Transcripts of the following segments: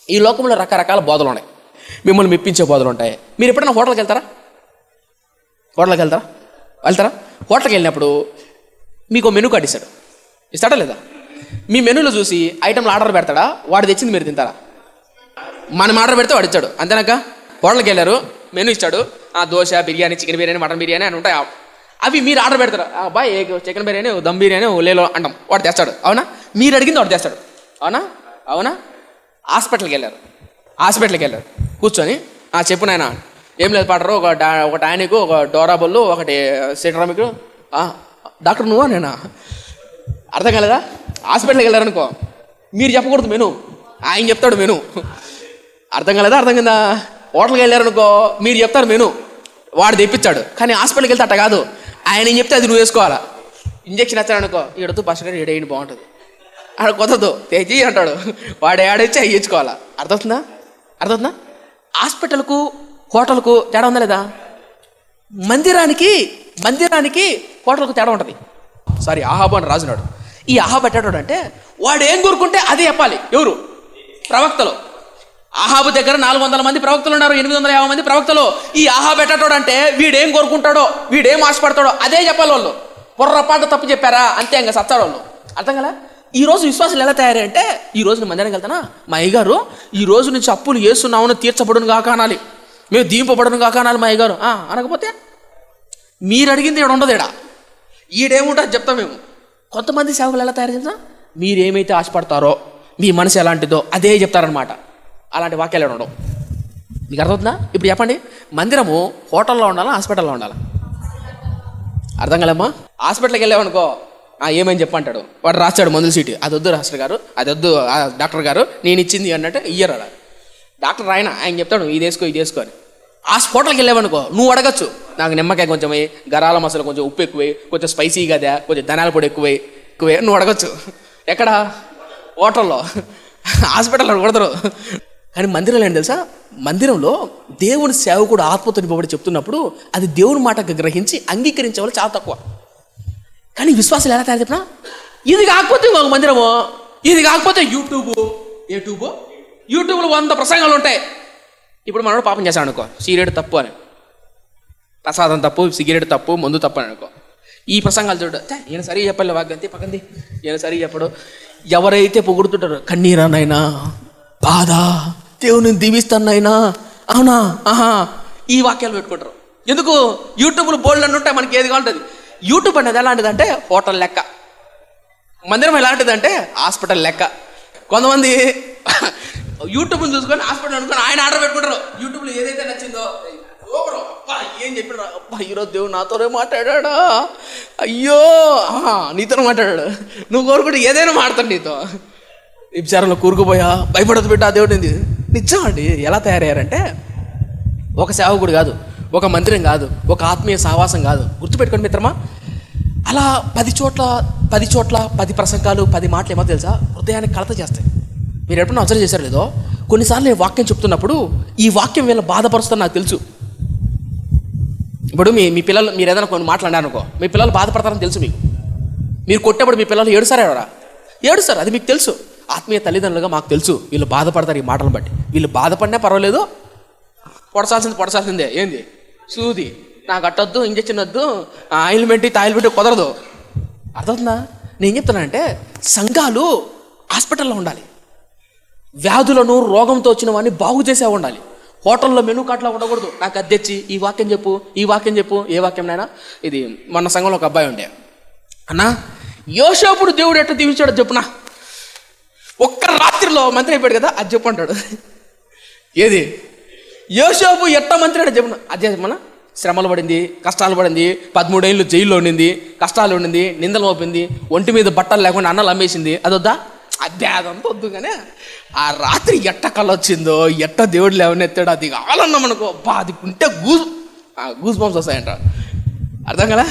ఈ లోకంలో రకరకాల బోధలు ఉన్నాయి, మిమ్మల్ని మెప్పించే బోధలు ఉంటాయి. మీరు ఎప్పుడైనా హోటల్కి వెళ్తారా? హోటల్కి వెళ్ళినప్పుడు మీకు మెనూ కార్డు ఇస్తాడా లేదా? మీ మెనూలో చూసి ఐటెంలు ఆర్డర్ పెడతాడా? వాడు తెచ్చింది మీరు తింటారా? మనం ఆర్డర్ పెడితే వాడు ఇచ్చాడు, అంతేనాక? హోటల్కి వెళ్ళారు, మెనూ ఇచ్చాడు, దోశ, బిర్యానీ, చికెన్ బిర్యానీ, మటన్ బిర్యానీ అని ఉంటాయి. అవి మీరు ఆర్డర్ పెడతారు, బాయ్ చికెన్ బిర్యానీ, దమ్ బిర్యానీ, లేలో అంటాం, వాడు తెస్తాడు. అవునా? మీరు అడిగింది వాడు తెస్తాడు. అవునా? హాస్పిటల్కి వెళ్ళారు, కూర్చొని చెప్పు నాయన, ఏం లేదు పాటరు, ఒక టానిక్, ఒక డోరాబుల్, ఒకటి సిట్రామిక్. డాక్టర్ నువ్వా నేనా? అర్థం కాలేదా? హాస్పిటల్కి వెళ్ళారనుకో, మీరు చెప్పకూడదు మెను, ఆయన చెప్తాడు మెను. అర్థం కాలేదా? అర్థం కింద. హోటల్కి వెళ్ళారనుకో, మీరు చెప్తారు మెను, వాడు తెప్పించాడు. కానీ హాస్పిటల్కి వెళ్తే అట్ట కాదు, ఆయన ఏం చెప్తే అది నువ్వు వేసుకోవాలా. ఇంజక్షన్ ఇస్తాడనుకో, ఈడతో ఫస్ట్ గారు ఏడేయండి బాగుంటుంది, ఆడ కొత్తదు తెచ్చి అంటాడు, వాడు ఏడొచ్చి అవి ఇచ్చుకోవాలా. అర్థవుతుందా? హాస్పిటల్కు హోటల్కు తేడా ఉందా లేదా? మందిరానికి హోటల్కు తేడా ఉంటుంది. ఆహాబు అని రాజున్నాడు. ఈ ఆహాబు ఎట్టాడు అంటే, వాడు ఏం కోరుకుంటే అదే చెప్పాలి. ఎవరు? ప్రవక్తలు. ఆహాబు దగ్గర 400 మంది ప్రవక్తలు ఉన్నారు, 850 మంది ప్రవక్తలు. ఈ ఆహాబు ఎట్టాడు అంటే, వీడేం కోరుకుంటాడో, వీడేం ఆశపడతాడో అదే చెప్పాలి. వాళ్ళు పొర్రపాటు తప్పు చెప్పారా అంతే, ఇంకా సత్తాడు వాళ్ళు. అర్థం కదా? ఈ రోజు విశ్వాసాలు ఎలా తయారై అంటే, ఈ రోజు నేను మందిరానికి వెళ్తానా, మా అయ్యగారు ఈ రోజు నుంచి అప్పులు చేస్తున్నామని తీర్చబడును కాక అనాలి, మేము దీంపబడును కాక అనాలి మా అయ్యగారు. అనకపోతే మీరు అడిగింది ఇక్కడ ఉండదు, ఈడేముంటుంది చెప్తాం మేము. కొంతమంది సేవకులు ఎలా తయారు చేస్తా, మీరేమైతే ఆశపడతారో, మీ మనసు ఎలాంటిదో అదే చెప్తారనమాట. అలాంటి వాక్యాలు ఉండవు. మీకు అర్థమవుతుందా? ఇప్పుడు చెప్పండి, మందిరము హోటల్లో ఉండాలా, హాస్పిటల్లో ఉండాలా? అర్థం కలమ్మా. హాస్పిటల్కి వెళ్ళామనుకో, ఏమని చెప్పంటాడు, వాడు రాస్తాడు మందుల సీటు, అది వద్దు డాక్టర్ గారు, అది వద్దు డాక్టర్ గారు, నేను ఇచ్చింది అన్నట్టు ఇయ్యరు. అలా డాక్టర్ ఆయన చెప్తాడు, ఇది వేసుకో అని. హాస్పిటల్కి వెళ్ళావనుకో, నువ్వు అడగచ్చు, నాకు నిమ్మకాయ కొంచెం వేయి, గరాల మసాలా కొంచెం ఉప్పు ఎక్కువే, కొంచెం స్పైసీ కదా, కొంచెం ధనాల పొడి ఎక్కువే నువ్వు అడగచ్చు. ఎక్కడ? హోటల్లో. హాస్పిటల్లో కొడతారు. కానీ మందిరంలో ఏంటి తెలుసా, మందిరంలో దేవుని సేవకుడు ఆత్మతో నింపబడి చెప్తున్నప్పుడు అది దేవుని మాట గ్రహించి అంగీకరించే వాళ్ళు చాలా తక్కువ. కానీ విశ్వాసాలు ఎలా తయారు చెప్పినా, ఇది కాకపోతే ఇంకొక మందిరము, ఇది కాకపోతే యూట్యూబ్లో 100 ప్రసంగాలు ఉంటాయి. ఇప్పుడు మనోడు పాపం చేశాడు అనుకో, సిగరెట్ తప్పు అని, ప్రసాదం తప్పు, సిగరెట్ తప్పు, మందు తప్పు అని అనుకో, ఈ ప్రసంగాలు చూడ, ఈయన సరిగా చెప్పాలి, వాగ్యంతి పక్కంది, ఈయన సరిగా చెప్పడు. ఎవరైతే పొగుడుతుంటారో, కన్నీరానైనా, బాధ, దేవుని దీవిస్తానైనా, అవునా, ఈ వాక్యాలు పెట్టుకుంటారు. ఎందుకు? యూట్యూబ్లో బోల్డ్ అని ఉంటాయి, మనకి ఏది కావాలంటుంది. యూట్యూబ్ అనేది ఎలాంటిదంటే హోటల్ లెక్క, మందిరం ఎలాంటిదంటే హాస్పిటల్ లెక్క. కొంతమంది యూట్యూబ్ని చూసుకొని హాస్పిటల్ అనుకొని ఆయన ఆర్డర్ పెట్టుకుంటారు. యూట్యూబ్లో ఏదైతే నచ్చిందో, ఏం చెప్పినా, ఈరోజు దేవుడు నాతోనే మాట్లాడా, అయ్యో నీతోనే మాట్లాడాడు, నువ్వు కోరుకుంటే ఏదైనా మాట్లాడు నీతో. ఈ విచారంలో కూరుకుపోయా, భయపడదు బిడ్డ దేవుడు. నిజమండి. ఎలా తయారయ్యారంటే, ఒక సేవకుడు కాదు, ఒక మందిరం కాదు, ఒక ఆత్మీయ సహవాసం కాదు. గుర్తుపెట్టుకోండి మిత్రమా, అలా 10 చోట్ల 10 ప్రసంగాలు, 10 మాటలు ఏమో తెలుసా, హృదయానికి కలత చేస్తాయి. మీరు ఎప్పుడన్నా అబ్జర్వ్ చేశారు లేదో, కొన్నిసార్లు నేను వాక్యం చెప్తున్నప్పుడు ఈ వాక్యం వీళ్ళ బాధపరుస్తుందని నాకు తెలుసు. ఇప్పుడు మీ పిల్లలు, మీరు ఏదైనా కొన్ని మాట్లాడారనుకో, మీ పిల్లలు బాధపడతారని తెలుసు మీకు. మీరు కొట్టేప్పుడు మీ పిల్లలు ఏడుస్తారు, అది మీకు తెలుసు. ఆత్మీయ తల్లిదండ్రులుగా మాకు తెలుసు వీళ్ళు బాధపడతారు ఈ మాటలను బట్టి. వీళ్ళు బాధపడినా పర్వాలేదు, పొడసాల్సిందే. ఏంది? సూది, నాకు అట్టొద్దు, ఇంజక్షన్ వద్దు, ఆయిల్మెంట్ పెట్టి కుదరదు. అర్థవుతుందా? నేను చెప్తున్నానంటే, సంఘాలు హాస్పిటల్లో ఉండాలి, వ్యాధులను, రోగంతో వచ్చిన వాడిని బాగు చేసే ఉండాలి. హోటల్లో మెనూ కార్డులో ఉండకూడదు. నాకు అది తెచ్చి ఈ వాక్యం చెప్పు. ఏ వాక్యం నైనా? ఇది మన సంఘంలో ఒక అబ్బాయి ఉండే, అన్నా యోసేపుడు దేవుడు ఎట్లా దీవించాడో చెప్పునా, ఒక్క రాత్రిలో మంత్రి అయిపోయాడు కదా, అది చెప్పు అంటాడు. ఏది? యోసేపు ఎట్ట మంత్రి అంటే చెప్పు, అదే చెప్పమన్నా. శ్రమలు పడింది, కష్టాలు పడింది, 13 ఏళ్ళు జైల్లో ఉండింది, కష్టాలు ఉండింది, నిందలు మోపింది, ఒంటి మీద బట్టలు లేకుండా అన్నలు అమ్మేసింది, అదొద్దా? అదంతా వద్దు. కానీ ఆ రాత్రి ఎట్ట కళ వచ్చిందో, ఎట్ట దేవుడు లేవనెత్తాడు, అది కావాలన్నాం అనుకో, అది ఉంటే గూస్ బంప్స్ వస్తాయంట. అర్థం కదా?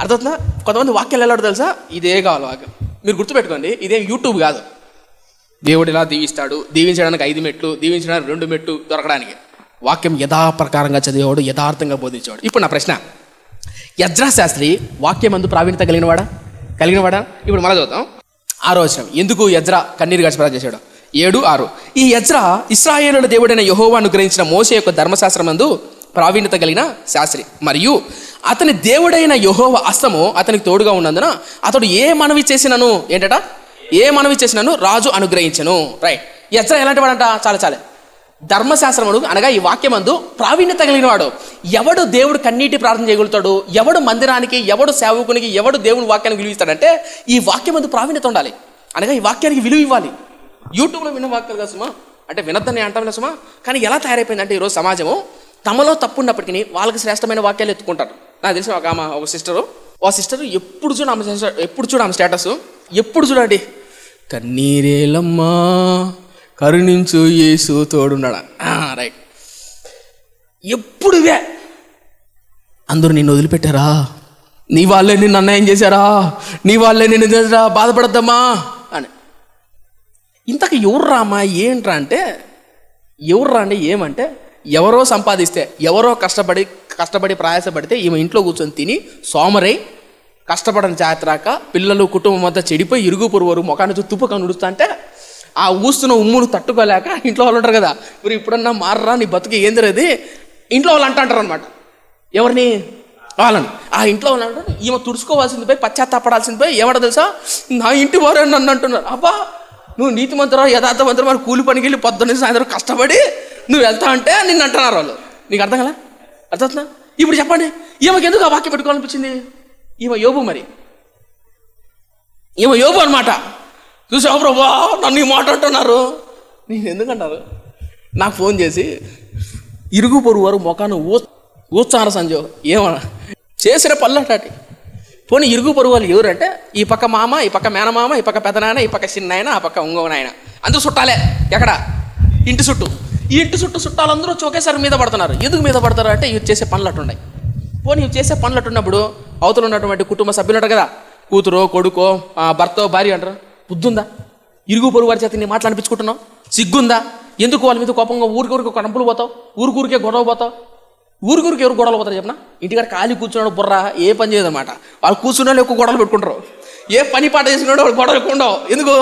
అర్థవుతుందా? కొంతమంది వాక్యాలు ఎలా తెలుసా, ఇదే కావాలి వాక్యం. మీరు గుర్తుపెట్టుకోండి, ఇదేం యూట్యూబ్ కాదు. దేవుడు ఇలా దీవిస్తాడు, దీవించడానికి 5 మెట్లు, దీవించడానికి 2 మెట్లు దొరకడానికి. వాక్యం యథాప్రకారంగా చదివేవాడు, యథార్థంగా బోధించేవాడు. ఇప్పుడు నా ప్రశ్న, యజ్రా శాస్త్రి వాక్యం అందు ప్రావీణ్యత కలిగినవాడా? ఇప్పుడు మనం చదువుతాం 6వ వచనం. ఎందుకు యజ్రా కన్నీరు గాచి ప్రార్థన చేశాడు? 7:6. ఈ ఎజ్రా ఇశ్రాయేలుల దేవుడైన యెహోవా అనుగ్రహించిన మోషే యొక్క ధర్మశాస్త్రమందు ప్రావీణ్యత కలిగిన శాస్త్రి, మరియు అతని దేవుడైన యెహోవా హస్తము అతనికి తోడుగా ఉన్నందున అతడు ఏ మనవి చేసినను రాజు అనుగ్రహించను. రైట్. ఎజ్రా ఎలాంటి వాడంట? చాలా ధర్మశాస్త్రముడు అనగా ఈ వాక్యమందు ప్రావీణ్యత కలిగిన వాడు. ఎవడు దేవుడు కన్నీటి ప్రార్థన చేయగలుగుతాడు? ఎవడు మందిరానికి, ఎవడు సేవకునికి, ఎవడు దేవుని వాక్యానికి విలువ ఇస్తాడంటే ఈ వాక్యమందు ప్రావీణ్యత ఉండాలి. అనగా ఈ వాక్యానికి విలువ ఇవ్వాలి. యూట్యూబ్లో విన్న వాక్యాలు కదా సుమా, అంటే వినొద్దని అంటాం సుమా. కానీ ఎలా తయారైపోయిందంటే ఈరోజు సమాజము తమలో తప్పు ఉన్నప్పటికీ వాళ్ళకి శ్రేష్టమైన వాక్యాలు ఎత్తుకుంటారు. నాకు తెలిసిన ఒక సిస్టరు ఎప్పుడు చూడ ఆమె స్టేటస్ ఎప్పుడు చూడండి, కన్నీరేలమ్మా కరుణించు యేసు తోడున్నాడా. రైట్. ఎప్పుడువే అందరూ నిన్ను వదిలిపెట్టారా, నీ వాళ్ళే నిన్ను అన్యాయం చేశారా, నీ వాళ్ళే నిన్ను చేశారా, బాధపడద్దమ్మా అని. ఇంతకు ఎవర్రా అమ్మా ఏంట్రా అంటే ఏమంటే ఎవరో సంపాదిస్తే, ఎవరో కష్టపడి ప్రయాసపడితే ఈమె ఇంట్లో కూర్చొని తిని సోమరై కష్టపడని జాతరాక పిల్లలు కుటుంబం అంతా చెడిపోయి ఇరుగు పొరుగు ముఖాన్ని తుప్పుగా నుడుస్తా అంటే ఆ ఊస్తున్న ఉమ్మును తట్టుకోలేక ఇంట్లో వాళ్ళు ఉంటారు కదా, మీరు ఇప్పుడన్నా మారరా, నీ బతుకు ఏం జరిగేది ఇంట్లో వాళ్ళు అంటారు అనమాట. ఎవరిని? వాళ్ళని. ఆ ఇంట్లో వాళ్ళు అంటారు, ఈమె తుడుచుకోవాల్సింది పోయి పశ్చాత్తాపడాల్సింది పోయి ఏమంటో తెలుసా, నా ఇంటి వారు నన్ను అంటున్నారు. అబ్బా, నువ్వు నీతిమంతురా యథార్థవంతురా, మరి కూలి పనికి వెళ్ళి పొద్దున్న సాయంత్రం కష్టపడి నువ్వు వెళ్తా అంటే నిన్ను అంటున్నారు వాళ్ళు. నీకు అర్థం కదా? అర్థవుతుందా? ఇప్పుడు చెప్పండి, ఈమెకి ఎందుకు ఆ వాక్యం పెట్టుకోవాలనిపించింది? ఈమె యోబు అనమాట. చూసావు ప్రభా నన్ను ఈ మాట అంటున్నారు. నేను ఎందుకంటారు? నాకు ఫోన్ చేసి ఇరుగు పొరుగు వారు ముఖాన్ని ఊచార సంజో ఏమన్నా చేసిన పళ్ళటాటి. పోనీ ఇరుగు పొరుగు వాళ్ళు ఎవరంటే ఈ పక్క మామ, ఈ పక్క మేనమామ, ఈ పక్క పెదనాయన, ఈ పక్క చిన్నాయన, ఆ పక్క ఇంకో నాయన, అందరూ చుట్టాలే. ఎక్కడ? ఇంటి చుట్టూ. ఈ ఇంటి చుట్టూ చుట్టాలందరూ ఒకేసారి మీద పడుతున్నారు. ఎందుకు మీద పడతారు అంటే ఇవి చేసే పనులు అట్టున్నాయి. పోనీ ఇవి చేసే పనులు అట్టున్నప్పుడు అవతల ఉన్నటువంటి కుటుంబ సభ్యులు ఉంటారు కదా, కూతురో కొడుకో భర్తో భార్య అంటారు. బుద్ధుందా? ఇరుగు పొరుగు వారి చేత నీ మాటలు అనిపించుకుంటున్నావు? సిగ్గుందా? ఎందుకు వాళ్ళ మీద కోపంగా ఊరికి కంపులు పోతావు, ఊరికే గొడవ పోతావు? ఊరికి ఎవరు గొడవలు పోతారు చెప్పిన? ఇంటికాడ ఖాళీ కూర్చున్నాడు బుర్ర ఏ పని చేయదన్నమాట. వాళ్ళు కూర్చున్న వాళ్ళు ఎక్కువ గొడవలు పెట్టుకుంటారు. ఏ పని పాట చేసినాడో వాళ్ళు గొడవలు ఎక్కువ ఉండవు. ఎందుకు?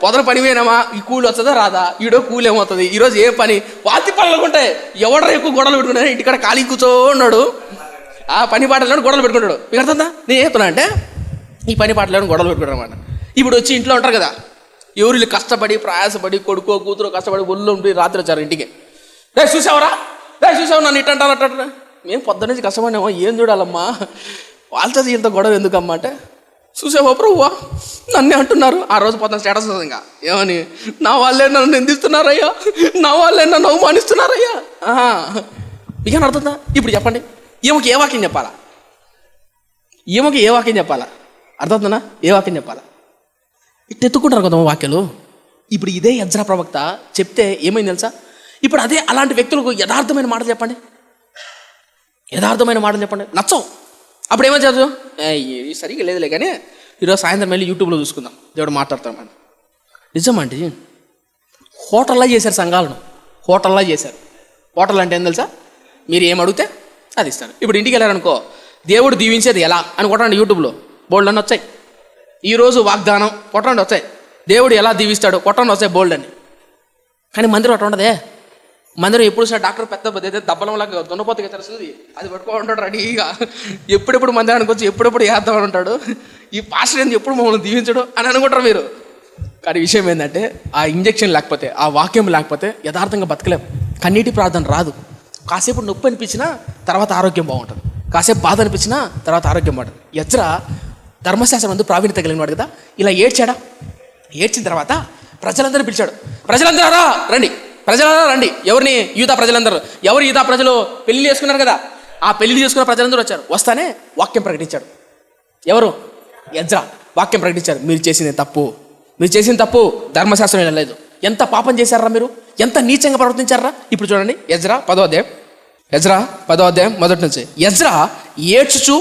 పొదల పని పోయినామా, ఈ కూలి వస్తుందా రాదా, ఈడో కూలి ఏమవుతుంది, ఈరోజు ఏ పని, వాతి పనులు ఉంటాయి. ఎవడో ఎక్కువ గొడవలు పెట్టుకున్నాడు, ఇంటికాడ ఖాళీ కూర్చోన్నాడు, ఆ పని పాటలను గొడవలు పెట్టుకుంటాడు. మీకు అర్థందా నేను చెప్తున్నా అంటే? ఈ పని పాటలను గొడవలు పెట్టుకుంటారు అన్నమాట. ఇప్పుడు వచ్చి ఇంట్లో ఉంటారు కదా, ఎవరు కష్టపడి ప్రయాసపడి కొడుకో కూతురు కష్టపడి ఒళ్ళు ఉండి రాత్రి వచ్చారు ఇంటికి. చూసావు నన్ను ఇట్ట అంటారు అట్ట. మేము పొద్దున్న నుంచి కష్టపడినామో ఏం చూడాలమ్మా, వాళ్ళతో ఇంత గొడవ ఎందుకమ్మా అంటే, చూసావా ప్రభువా నన్నే అంటున్నారు. ఆ రోజు పొద్దున్న స్టేటస్ వస్తుంది ఇంకా ఏమని, నా వాళ్ళే నన్ను నిందిస్తున్నారయ్యా, నా వాళ్ళే నన్ను అవమానిస్తున్నారయ్యా. మీకేం అర్థందా? ఇప్పుడు చెప్పండి, ఈమెకి ఏ వాక్యం చెప్పాలా? అర్థవుతుందా? ఏ వాక్యం చెప్పాలా? ఇట్లా ఎత్తుకుంటారు కదా వాక్యాలు. ఇప్పుడు ఇదే ఎజ్రా ప్రవక్త చెప్తే ఏమైంది తెలుసా? ఇప్పుడు అదే అలాంటి వ్యక్తులకు యథార్థమైన మాటలు చెప్పండి, నచ్చవు. అప్పుడు ఏమని చదువు సరిగ్గా లేదులే కానీ ఈరోజు సాయంత్రం వెళ్ళి యూట్యూబ్లో చూసుకుందాం, దేవుడు మాట్లాడతామని. నిజమండి, హోటల్లా చేశారు సంఘాలను, హోటల్లా చేశారు. హోటల్ అంటే ఏం తెలుసా? మీరు ఏం అడిగితే అది ఇస్తారు. ఇప్పుడు ఇంటికి వెళ్ళారనుకో, దేవుడు దీవించేది ఎలా అని కొట్టండి, యూట్యూబ్లో బోల్డ్ అని వచ్చాయి. ఈరోజు వాగ్దానం కొట్టండి వచ్చాయి, దేవుడు ఎలా దీవిస్తాడు కొట్టండి వచ్చాయి బోల్డ్ అని. కానీ మందిరం అట్లా ఉండదే. మందిరం ఎప్పుడు సార్ డాక్టర్ పెద్ద దబ్బలంలాగా దున్నపోతగా తెలుస్తుంది, అది పట్టుకో ఉంటాడు రెడీగా. ఎప్పుడెప్పుడు మందిరానికి వచ్చి ఎప్పుడెప్పుడు వేద్దామని ఉంటాడు. ఈ పాస్టర్ ఏంది ఎప్పుడు మమ్మల్ని దీవించడు అని అనుకుంటారు మీరు. కానీ విషయం ఏంటంటే, ఆ ఇంజెక్షన్ లేకపోతే, ఆ వాక్యం లేకపోతే యథార్థంగా బతకలేం. కన్నీటి ప్రార్థన రాదు. కాసేపు నొప్పి అనిపించినా తర్వాత ఆరోగ్యం బాగుంటుంది, కాసేపు బాధ అనిపించినా తర్వాత ఆరోగ్యం బాగుంటుంది. ఎజ్రా ధర్మశాస్త్రం అందు ప్రావీణ్యత కలిగిన వాడు కదా, ఇలా ఏడ్చాడా. ఏడ్చిన తర్వాత ప్రజలందరూ పిలిచాడు, ప్రజలందరూ రండి, ఎవరిని? యూదా ప్రజలందరూ. ఎవరు యూదా ప్రజలు? పెళ్లి చేసుకున్నారు కదా, ఆ పెళ్లి చేసుకున్న ప్రజలందరూ వచ్చారు. వస్తానే వాక్యం ప్రకటించాడు. ఎవరు? ఎజ్రా వాక్యం ప్రకటించారు. మీరు చేసిన తప్పు ధర్మశాస్త్రం వెళ్ళలేదు. ఎంత పాపం చేశారా మీరు, ఎంత నీచంగా ప్రవర్తించారా. ఇప్పుడు చూడండి ఎజ్రా 10వ అధ్యాయం మొదటి నుంచి. ఎజ్రా ఏడ్చుచు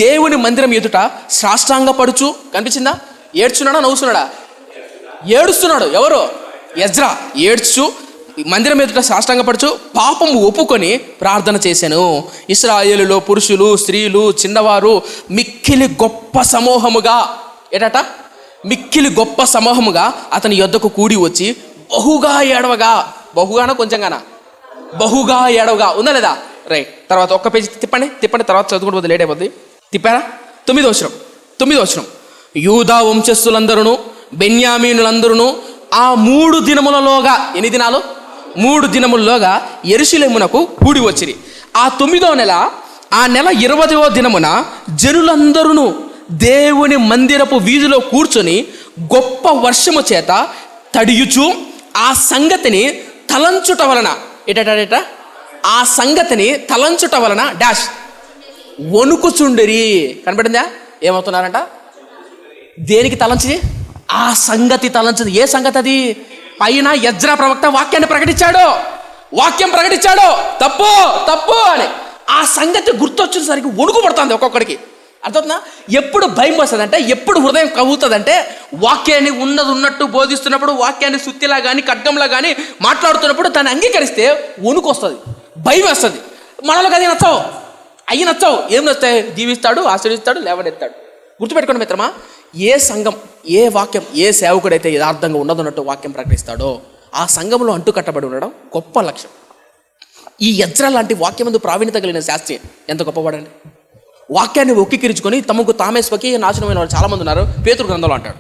దేవుని మందిరం ఎదుట సాష్టాంగపడుచు, కనిపించిందా? ఏడ్చున్నాడా నవ్వుతున్నాడా? ఏడుస్తున్నాడు. ఎవరు? ఎజ్రా ఏడ్చు మందిరం ఎదుట సాష్టాంగపడుచు పాపము ఒప్పుకొని ప్రార్థన చేశాను. ఇశ్రాయేలులో పురుషులు స్త్రీలు చిన్నవారు మిక్కిలి గొప్ప సమూహముగా అతని యొద్దకు కూడి వచ్చి బహుగా ఏడవగా. బహుగానా కొంచెంగానా? బహుగా ఏడవగా ఉందా లేదా? రైట్. తర్వాత ఒక్క పేజీ తిప్పండి తర్వాత చదువుకుంటూ పోతే లేట్ అయిపోద్ది. తిప్పారా? 9వ వచనం. యూదా వంశస్థులందరూ బెన్యామీనులందరూ ఆ 3 దినములలోగా, ఎన్ని దినాలు? 3 దినములలోగా యెరూషలేమునకు కూడి వచ్చిరి. ఆ 9వ నెల, ఆ నెల 20వ దినమున జనులందరూ దేవుని మందిరపు వీధిలో కూర్చొని గొప్ప వర్షము చేత తడియుచు ఆ సంగతిని తలంచుట వలన ఆ సంగతిని తలంచుట వలన డాష్ వణుకుచుండిరి. కనబడిందా? ఏమవుతున్నారంట? దేనికి తలంచి? ఆ సంగతి తలంచది. ఏ సంగతి అది? పైన యెజ్రా ప్రవక్త వాక్యం ప్రకటించాడు తప్పు తప్పు అని. ఆ సంగతి గుర్తొచ్చేసరికి వణుకు పడుతుంది ఒక్కొక్కడికి. అర్థవుతుందా? ఎప్పుడు భయం వస్తుందంటే, ఎప్పుడు హృదయం కవుతుందంటే, వాక్యాన్ని ఉన్నట్టు బోధిస్తున్నప్పుడు, వాక్యాన్ని సుత్తిలా కానీ ఖడ్గంలా కానీ మాట్లాడుతున్నప్పుడు దాన్ని అంగీకరిస్తే వణుకు వస్తుంది, భయం వస్తుంది. మనలోకి అది నచ్చవు. ఏం నచ్చాయి? దీవిస్తాడు, ఆశీర్వదిస్తాడు, లేవనెత్తాడు. గుర్తుపెట్టుకోండి మిత్రమా, ఏ సంఘం, ఏ వాక్యం, ఏ సేవకుడైతే యథార్థంగా ఉన్నట్టు వాక్యం ప్రకటిస్తాడో ఆ సంఘంలో అంటు కట్టబడి ఉండడం గొప్ప లక్ష్యం. ఈ యెజ్రా లాంటి వాక్యం ముందు ప్రావీణ్యత కలిగిన శాస్త్రి ఎంత గొప్పవాడండి. వాక్యాన్ని ఒక్కికిరించుకొని తమకు తామే స్వకీయ నాశనమైన వాళ్ళు చాలామంది ఉన్నారు. పేతురు గ్రంథంలో అంటాడు,